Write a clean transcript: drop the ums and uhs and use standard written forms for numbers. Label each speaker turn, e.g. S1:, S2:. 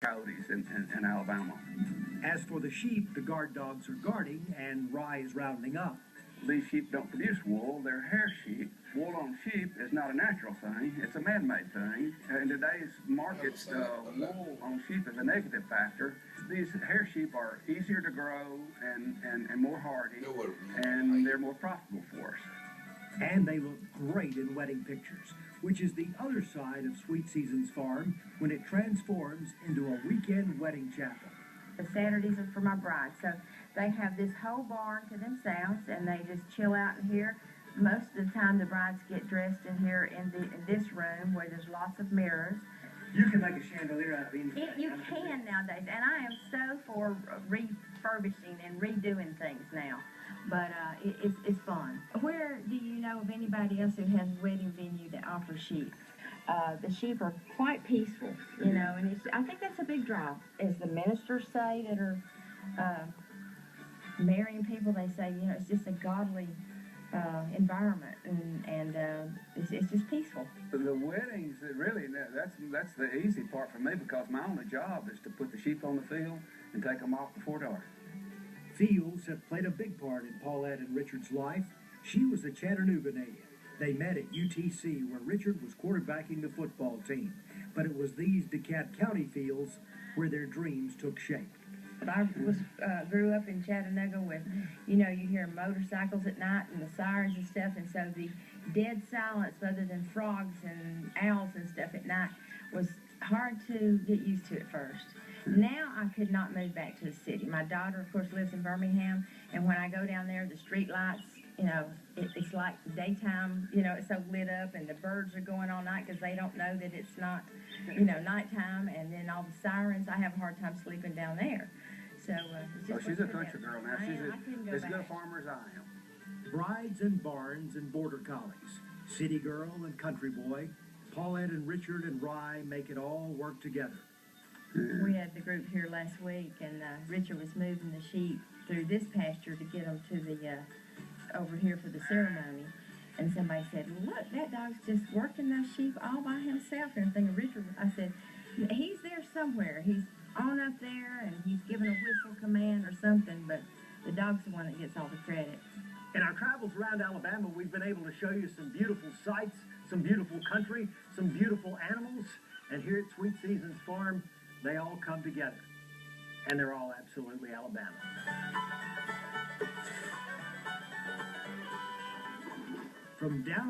S1: coyotes in Alabama.
S2: As for the sheep, the guard dogs are guarding and Rye is rounding up.
S1: These sheep don't produce wool, they're hair sheep. Wool on sheep is not a natural thing, it's a man-made thing. In today's markets, wool on sheep is a negative factor. These hair sheep are easier to grow and more hardy, and they're more profitable for us.
S2: And they look great in wedding pictures, which is the other side of Sweet Seasons Farm when it transforms into a weekend wedding chapel.
S3: The Saturdays are for my bride, so they have this whole barn to themselves, and they just chill out in here. Most of the time, the brides get dressed in here in this room where there's lots of mirrors.
S2: You can make a chandelier out of anything.
S3: You can nowadays, and I am so for refurbishing and redoing things now. But it's fun. Where do you know of anybody else who has a wedding venue that offers sheep? The sheep are quite peaceful, you know, and I think that's a big draw. As the ministers say that are marrying people, they say, you know, it's just a godly environment, and it's just peaceful.
S1: But the weddings, really, that's the easy part for me, because my only job is to put the sheep on the field and take them off before dark.
S2: Fields have played a big part in Paulette and Richard's life. She was a Chattanooga native. They met at UTC, where Richard was quarterbacking the football team. But it was these DeKalb County fields where their dreams took shape.
S3: I grew up in Chattanooga with, you know, you hear motorcycles at night and the sirens and stuff, and so the dead silence other than frogs and owls and stuff at night was hard to get used to at first. Now I could not move back to the city. My daughter, of course, lives in Birmingham, and when I go down there, the street lights, you know, it's like the daytime, you know, it's so lit up, and the birds are going all night because they don't know that it's not, you know, nighttime, and then all the sirens. I have a hard time sleeping down there. So it's just
S1: she's a country girl now. She's as good a farmer as I am.
S2: Brides and barns and border collies, city girl and country boy, Paulette and Richard and Rye make it all work together.
S3: We had the group here last week, and Richard was moving the sheep through this pasture to get them to the over here for the ceremony. And somebody said, "Look, that dog's just working those sheep all by himself." And I'm thinking, Richard, I said, he's there somewhere. He's on up there, and he's giving a whistle command or something, but the dog's the one that gets all the credit.
S2: In our travels around Alabama, we've been able to show you some beautiful sights, some beautiful country, some beautiful animals. And here at Sweet Seasons Farm, they all come together. And they're all absolutely Alabama. From down